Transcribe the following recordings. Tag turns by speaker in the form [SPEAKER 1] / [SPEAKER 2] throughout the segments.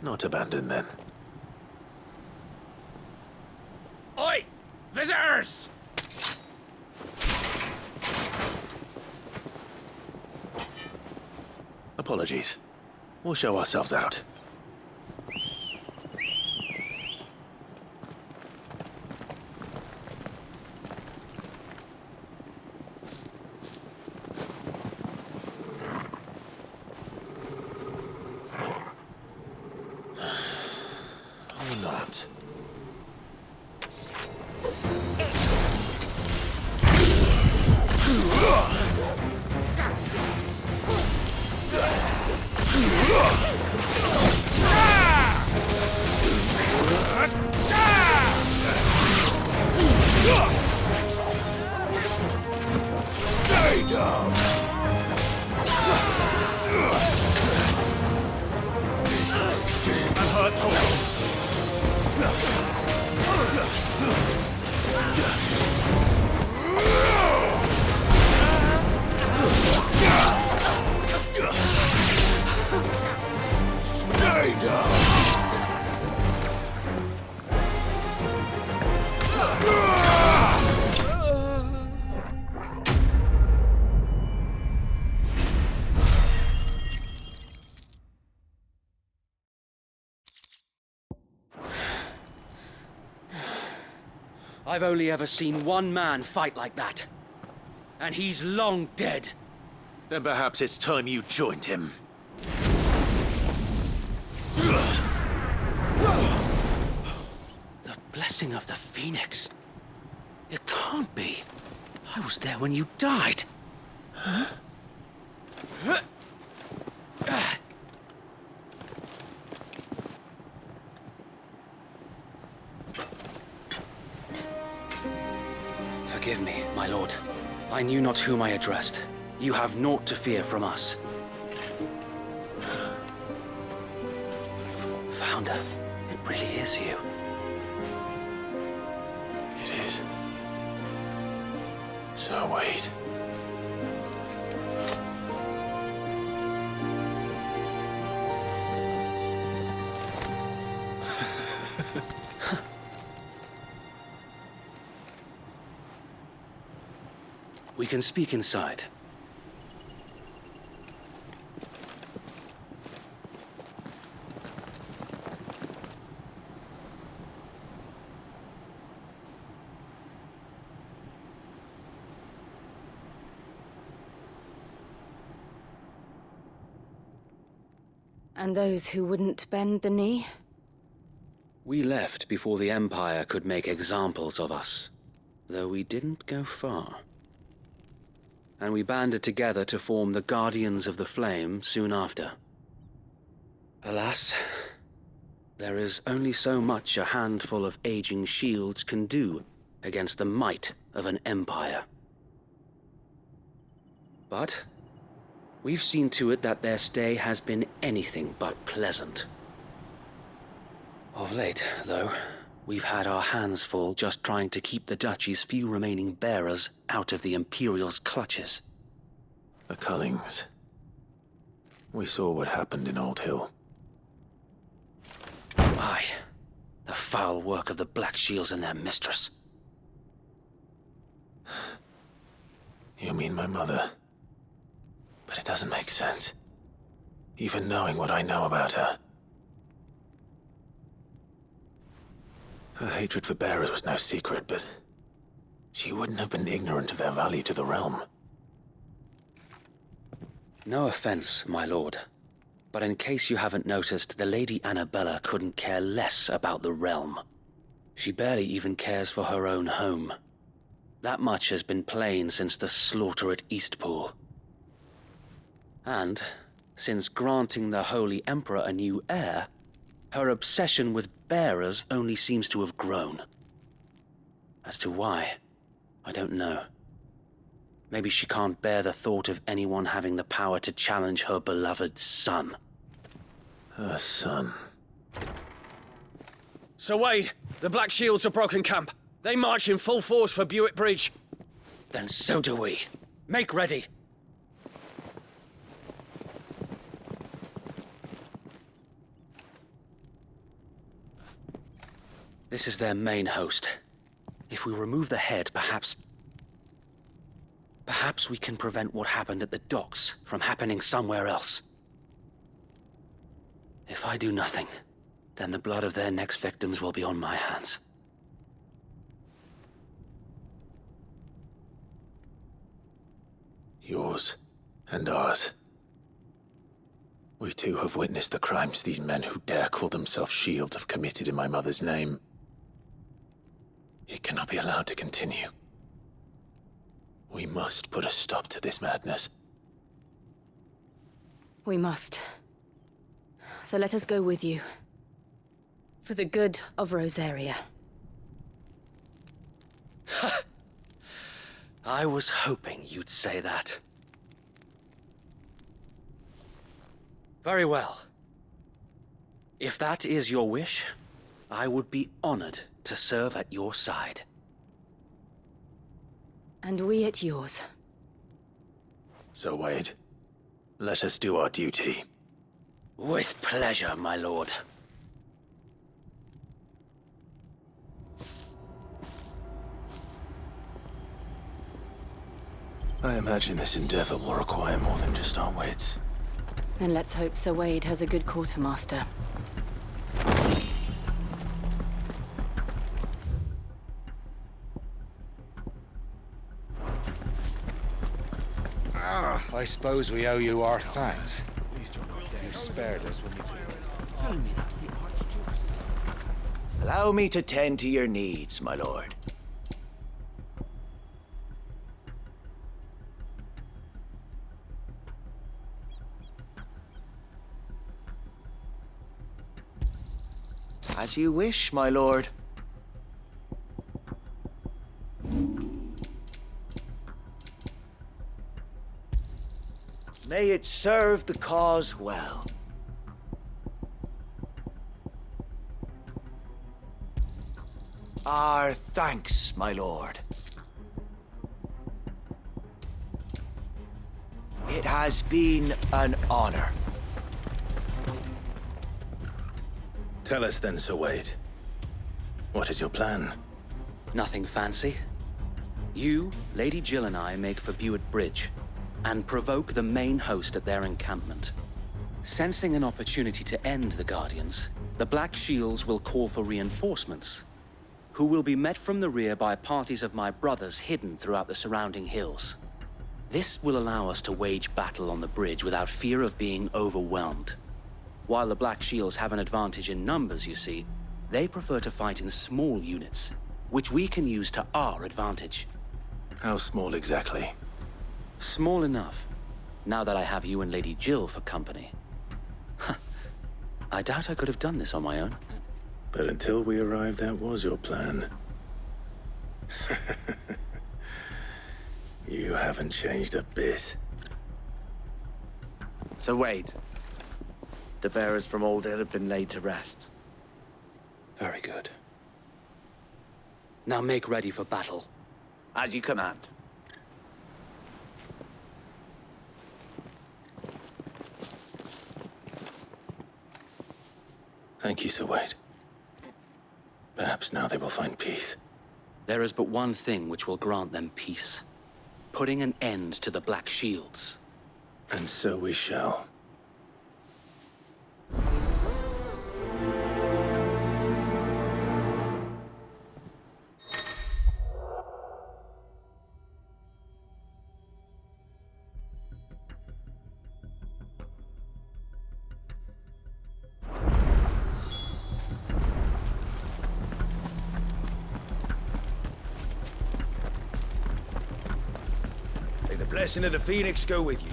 [SPEAKER 1] Not abandoned, then.
[SPEAKER 2] Oi! Visitors!
[SPEAKER 1] Apologies. We'll show ourselves out. Or not. Stay down! I'm hurt, Stay down!
[SPEAKER 3] I've only ever seen one man fight like that. And he's long dead.
[SPEAKER 1] Then perhaps it's time you joined him.
[SPEAKER 3] The blessing of the Phoenix. It can't be. I was there when you died. Huh? Forgive me, my lord. I knew not whom I addressed. You have naught to fear from us. Founder, it really is you.
[SPEAKER 1] It is. So wait.
[SPEAKER 3] We can speak inside.
[SPEAKER 4] And those who wouldn't bend the knee?
[SPEAKER 3] We left before the Empire could make examples of us, though we didn't go far. And we banded together to form the Guardians of the Flame soon after. Alas, there is only so much a handful of aging shields can do against the might of an empire. But we've seen to it that their stay has been anything but pleasant. Of late, though, we've had our hands full just trying to keep the Duchy's few remaining bearers out of the Imperial's clutches.
[SPEAKER 1] The Cullings. We saw what happened in Old Hill.
[SPEAKER 3] Aye. The foul work of the Black Shields and their mistress.
[SPEAKER 1] You mean my mother? But it doesn't make sense. Even knowing what I know about her. Her hatred for bearers was no secret, but she wouldn't have been ignorant of their value to the realm.
[SPEAKER 3] No offense, my lord. But in case you haven't noticed, the Lady Annabella couldn't care less about the realm. She barely even cares for her own home. That much has been plain since the slaughter at Eastpool. And, since granting the Holy Emperor a new heir, her obsession with bearers only seems to have grown. As to why, I don't know. Maybe she can't bear the thought of anyone having the power to challenge her beloved son.
[SPEAKER 1] Her son.
[SPEAKER 2] Sir Wade, the Black Shields have broken camp. They march in full force for Buick Bridge.
[SPEAKER 3] Then so do we. Make ready. This is their main host. If we remove the head, perhaps we can prevent what happened at the docks from happening somewhere else. If I do nothing, then the blood of their next victims will be on my hands.
[SPEAKER 1] Yours and ours. We too have witnessed the crimes these men who dare call themselves shields have committed in my mother's name. It cannot be allowed to continue. We must put a stop to this madness.
[SPEAKER 4] We must. So let us go with you. For the good of Rosaria.
[SPEAKER 3] I was hoping you'd say that. Very well. If that is your wish, I would be honored to serve at your side.
[SPEAKER 4] And we at yours.
[SPEAKER 1] So, Wade, let us do our duty.
[SPEAKER 3] With pleasure, my lord.
[SPEAKER 1] I imagine this endeavor will require more than just our wits.
[SPEAKER 4] Then let's hope Sir Wade has a good quartermaster.
[SPEAKER 5] I suppose we owe you our thanks. You spared us when you could.
[SPEAKER 6] Allow me to tend to your needs, my lord. As you wish, my lord. May it serve the cause well. Our thanks, my lord. It has been an honor.
[SPEAKER 1] Tell us then, Sir Wade. What is your plan?
[SPEAKER 3] Nothing fancy. You, Lady Jill and I make for Buett Bridge and provoke the main host at their encampment. Sensing an opportunity to end the Guardians, the Black Shields will call for reinforcements, who will be met from the rear by parties of my brothers hidden throughout the surrounding hills. This will allow us to wage battle on the bridge without fear of being overwhelmed. While the Black Shields have an advantage in numbers, you see, they prefer to fight in small units, which we can use to our advantage.
[SPEAKER 1] How small exactly?
[SPEAKER 3] Small enough, now that I have you and Lady Jill for company. I doubt I could have done this on my own.
[SPEAKER 1] But until we arrived, that was your plan. You haven't changed a bit.
[SPEAKER 6] Sir Wade, the bearers from Old Hill have been laid to rest.
[SPEAKER 3] Very good. Now make ready for battle.
[SPEAKER 6] As you command.
[SPEAKER 1] Thank you, Sir Wade. Perhaps now they will find peace.
[SPEAKER 3] There is but one thing which will grant them peace. Putting an end to the Black Shields.
[SPEAKER 1] And so we shall.
[SPEAKER 6] May the blessing of the Phoenix go with you.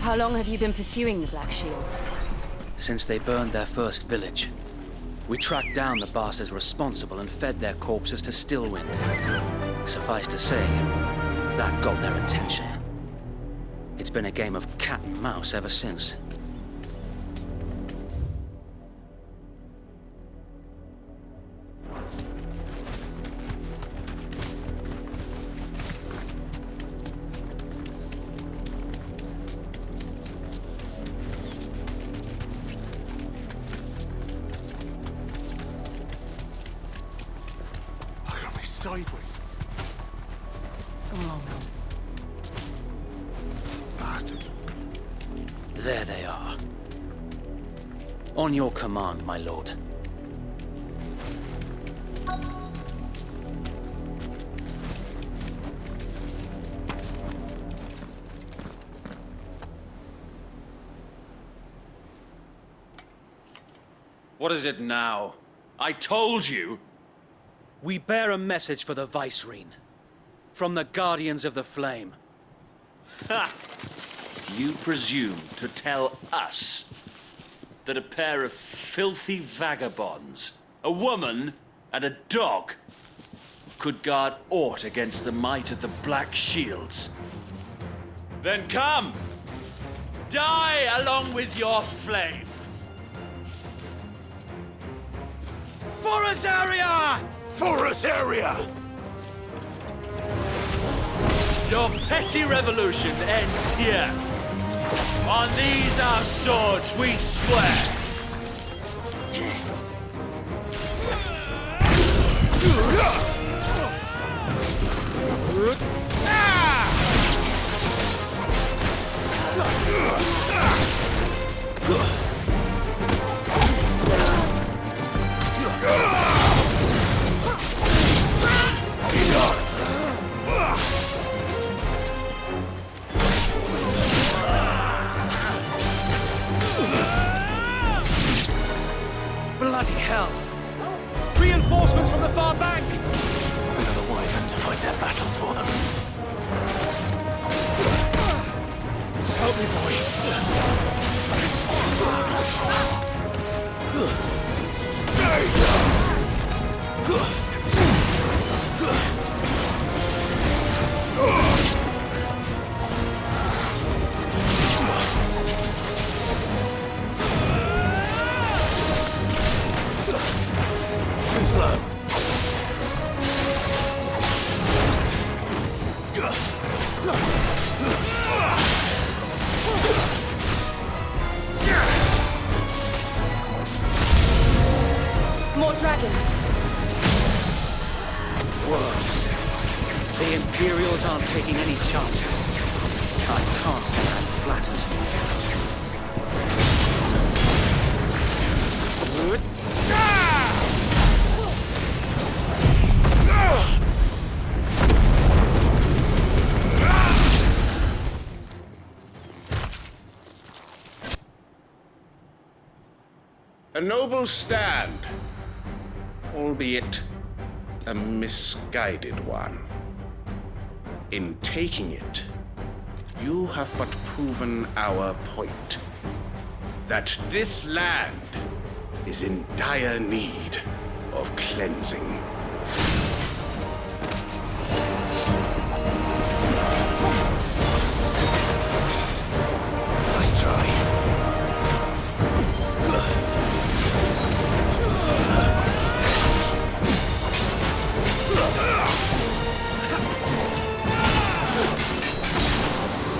[SPEAKER 4] How long have you been pursuing the Black Shields?
[SPEAKER 3] Since they burned their first village. We tracked down the bastards responsible and fed their corpses to Stillwind. Suffice to say, that got their attention. It's been a game of cat and mouse ever since.
[SPEAKER 1] sideways. Come along now. Bastard.
[SPEAKER 3] There they are. On your command, my lord.
[SPEAKER 2] What is it now? I told you!
[SPEAKER 3] We bear a message for the Vicereine. From the Guardians of the Flame.
[SPEAKER 7] Ha! You presume to tell us that a pair of filthy vagabonds, a woman and a dog, could guard aught against the might of the Black Shields? Then come! Die along with your flame! For Azaria!
[SPEAKER 1] For Azaria!
[SPEAKER 7] Your petty revolution ends here. On these our swords we swear.
[SPEAKER 3] Bloody hell! Reinforcements from the far bank!
[SPEAKER 1] Another wyvern to fight their battles for them. Help me, boy. Too slow.
[SPEAKER 4] More dragons.
[SPEAKER 3] The Imperials aren't taking any chances. I can't say I'm flattered.
[SPEAKER 8] A noble stand, albeit a misguided one. In taking it, you have but proven our point. That this land is in dire need of cleansing.
[SPEAKER 1] Nice try.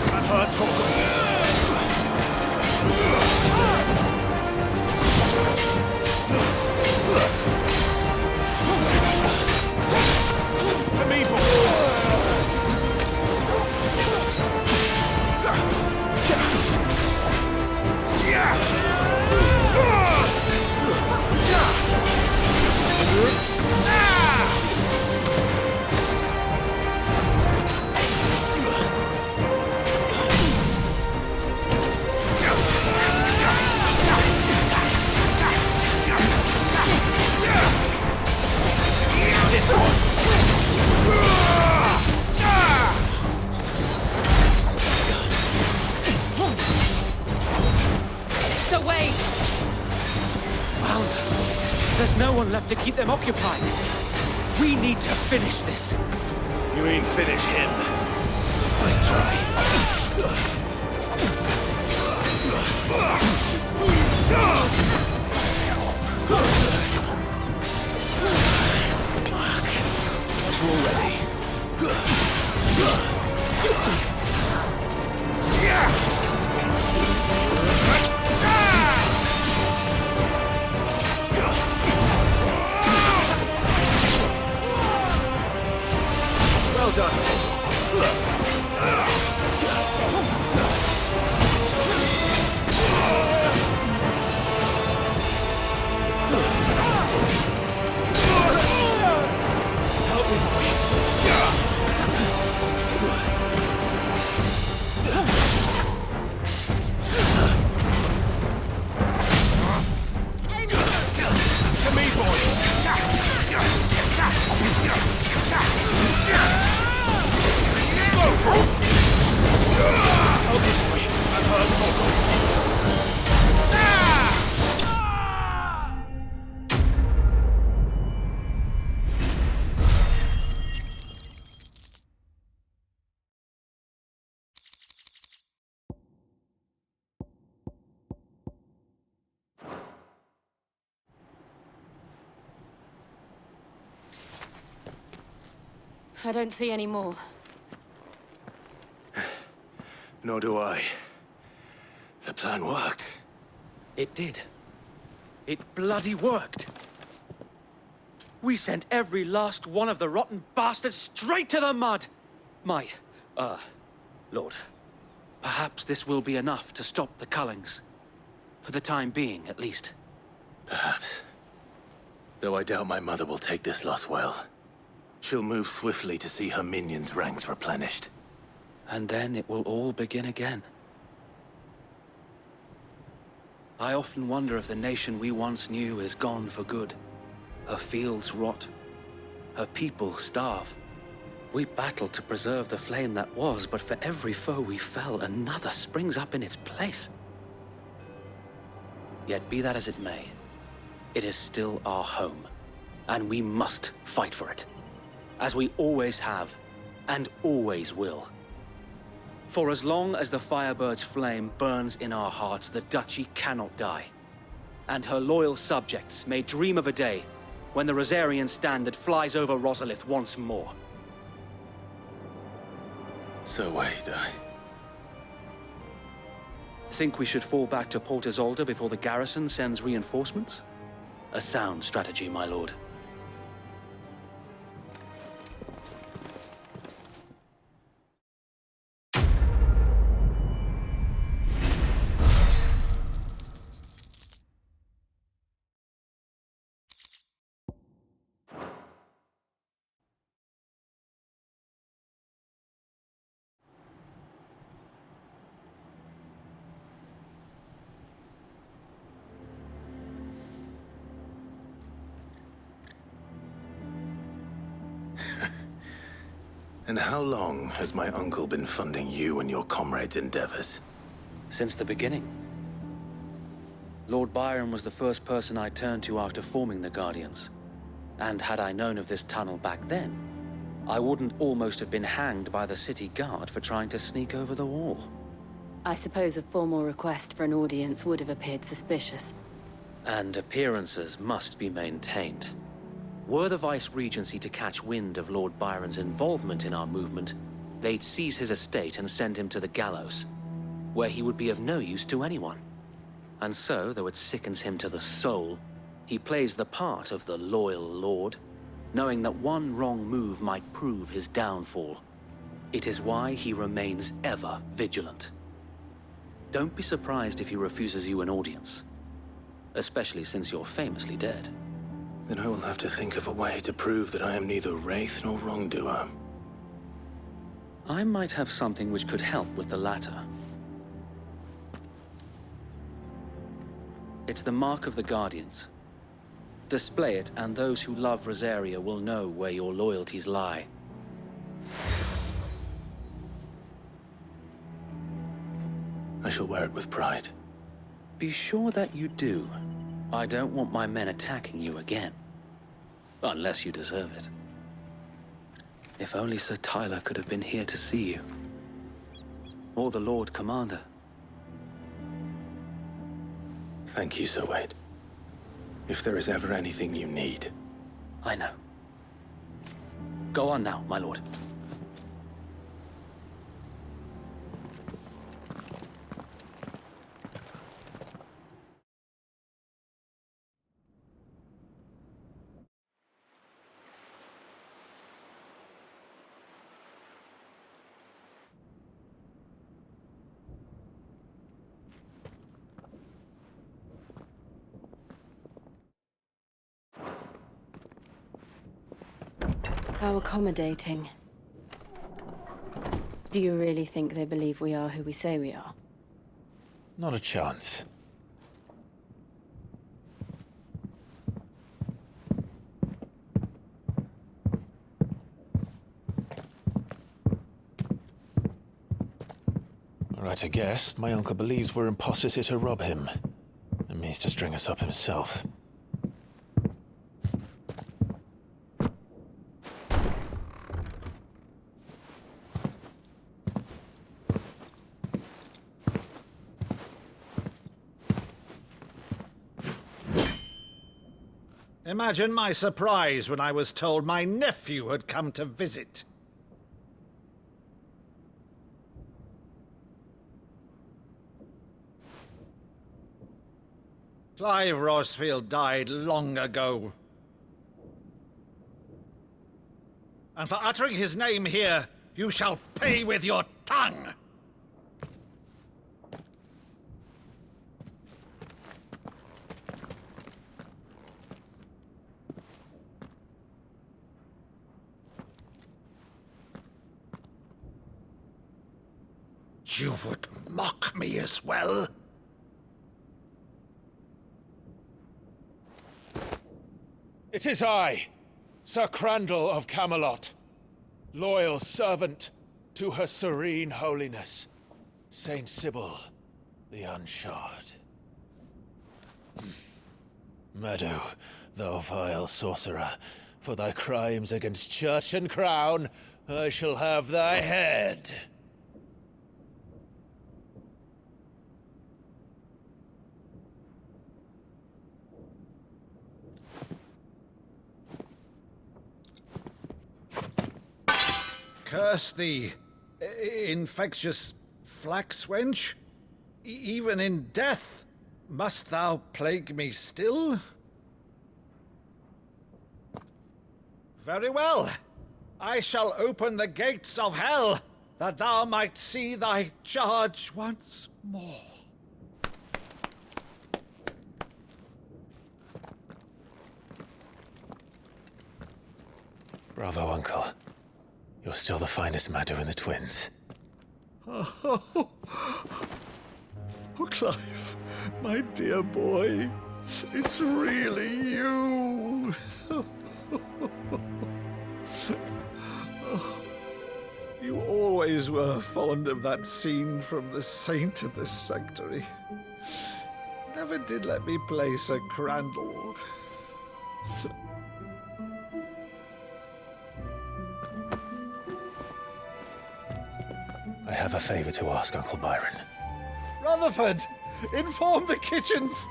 [SPEAKER 1] I've heard talk of to me, this one.
[SPEAKER 4] So Wade!
[SPEAKER 3] Found them. There's no one left to keep them occupied. We need to finish this.
[SPEAKER 1] You mean finish him? Nice try. Fuck. Already.
[SPEAKER 4] I don't see any more.
[SPEAKER 1] Nor do I. The plan worked.
[SPEAKER 3] It did. It bloody worked. We sent every last one of the rotten bastards straight to the mud! My, Lord, perhaps this will be enough to stop the Cullings. For the time being, at least.
[SPEAKER 1] Perhaps. Though I doubt my mother will take this loss well. She'll move swiftly to see her minions' ranks replenished.
[SPEAKER 3] And then it will all begin again. I often wonder if the nation we once knew is gone for good. Her fields rot. Her people starve. We battled to preserve the flame that was, but for every foe we fell, another springs up in its place. Yet be that as it may, it is still our home, and we must fight for it. As we always have, and always will. For as long as the Firebird's flame burns in our hearts, the Duchy cannot die. And her loyal subjects may dream of a day when the Rosarian standard flies over Rosalith once more.
[SPEAKER 1] So wait,
[SPEAKER 3] Think we should fall back to Port Isolde before the garrison sends reinforcements? A sound strategy, my lord.
[SPEAKER 1] And how long has my uncle been funding you and your comrades' endeavors?
[SPEAKER 3] Since the beginning. Lord Byron was the first person I turned to after forming the Guardians. And had I known of this tunnel back then, I wouldn't almost have been hanged by the city guard for trying to sneak over the wall.
[SPEAKER 4] I suppose a formal request for an audience would have appeared suspicious.
[SPEAKER 3] And appearances must be maintained. Were the Vice-Regency to catch wind of Lord Byron's involvement in our movement, they'd seize his estate and send him to the gallows, where he would be of no use to anyone. And so, though it sickens him to the soul, he plays the part of the loyal lord, knowing that one wrong move might prove his downfall. It is why he remains ever vigilant. Don't be surprised if he refuses you an audience, especially since you're famously dead.
[SPEAKER 1] Then I will have to think of a way to prove that I am neither wraith nor wrongdoer.
[SPEAKER 3] I might have something which could help with the latter. It's the mark of the Guardians. Display it, and those who love Rosaria will know where your loyalties lie.
[SPEAKER 1] I shall wear it with pride.
[SPEAKER 3] Be sure that you do. I don't want my men attacking you again. Unless you deserve it. If only Sir Tyler could have been here to see you. Or the Lord Commander.
[SPEAKER 1] Thank you, Sir Wade. If there is ever anything you need.
[SPEAKER 3] I know. Go on now, my lord.
[SPEAKER 4] How accommodating. Do you really think they believe we are who we say we are?
[SPEAKER 1] Not a chance. Right, I guess. My uncle believes we're imposters here to rob him. And means to string us up himself.
[SPEAKER 9] Imagine my surprise when I was told my nephew had come to visit. Clive Rosfield died long ago. And for uttering his name here, you shall pay with your tongue! You would mock me as well?
[SPEAKER 1] It is I, Sir Crandall of Camelot, loyal servant to her serene holiness, Saint Sybil the Unshod. Meadow, thou vile sorcerer, for thy crimes against church and crown, I shall have thy head.
[SPEAKER 9] Curse thee, infectious flax wench. Even in death, must thou plague me still? Very well. I shall open the gates of hell, that thou might see thy charge once more.
[SPEAKER 1] Bravo, Uncle. You're still the finest Maddo in the twins.
[SPEAKER 9] Oh, Clive, my dear boy, it's really you. You always were fond of that scene from The Saint and the Sanctuary. Never did let me play Sir Crandall.
[SPEAKER 1] I have a favor to ask, Uncle Byron.
[SPEAKER 9] Rutherford, inform the kitchens.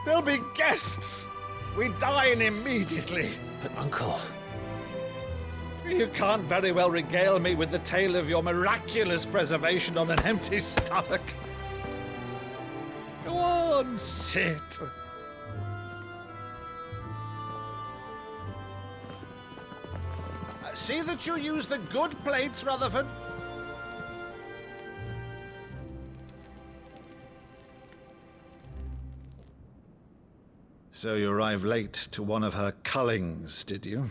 [SPEAKER 9] There'll be guests. We dine immediately.
[SPEAKER 1] But, Uncle...
[SPEAKER 9] You can't very well regale me with the tale of your miraculous preservation on an empty stomach. Go on, sit. See that you use the good plates, Rutherford. So you arrived late to one of her cullings, did you?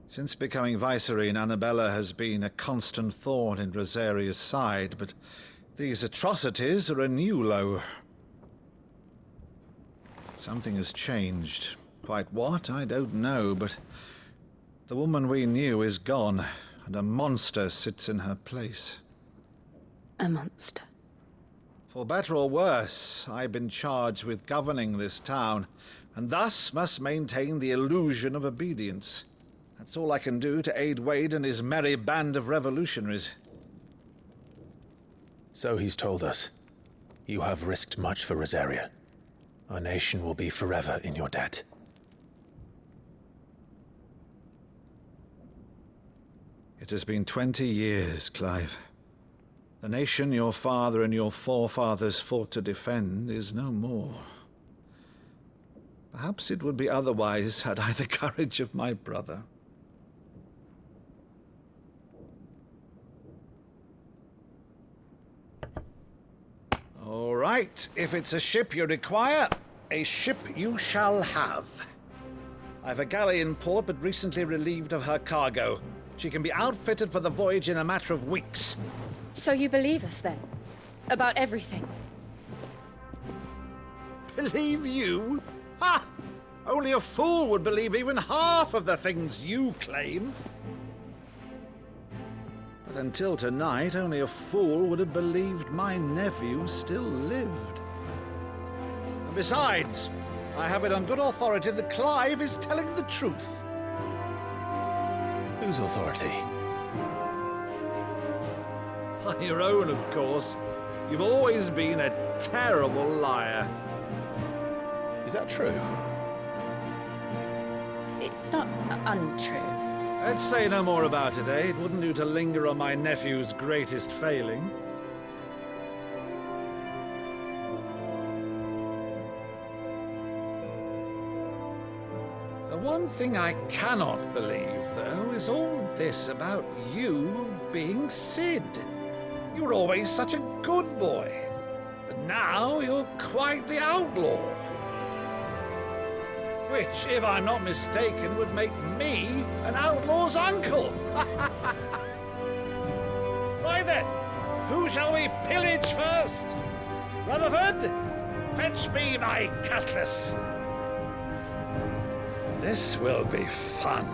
[SPEAKER 9] Since becoming Vicereine, Annabella has been a constant thorn in Rosaria's side, but these atrocities are a new low. Something has changed. Quite what, I don't know, but the woman we knew is gone, and a monster sits in her place.
[SPEAKER 4] A monster.
[SPEAKER 9] For better or worse, I've been charged with governing this town, and thus must maintain the illusion of obedience. That's all I can do to aid Wade and his merry band of revolutionaries.
[SPEAKER 1] So he's told us. You have risked much for Rosaria. Our nation will be forever in your debt.
[SPEAKER 9] It has been 20 years, Clive. The nation your father and your forefathers fought to defend is no more. Perhaps it would be otherwise had I the courage of my brother. All right, if it's a ship you require, a ship you shall have. I've a galley in port, but recently relieved of her cargo. She can be outfitted for the voyage in a matter of weeks.
[SPEAKER 4] So you believe us, then? About everything?
[SPEAKER 9] Believe you? Ha! Only a fool would believe even half of the things you claim. But until tonight, only a fool would have believed my nephew still lived. And besides, I have it on good authority that Clive is telling the truth.
[SPEAKER 1] Whose authority?
[SPEAKER 9] By your own, of course. You've always been a terrible liar.
[SPEAKER 1] Is that true?
[SPEAKER 4] It's not untrue.
[SPEAKER 9] Let's say no more about it, eh? It wouldn't do to linger on my nephew's greatest failing. The one thing I cannot believe, though, is all this about you being Sid. You were always such a good boy, but now you're quite the outlaw. Which, if I'm not mistaken, would make me an outlaw's uncle. Right then, who shall we pillage first? Rutherford, fetch me my cutlass. This will be fun.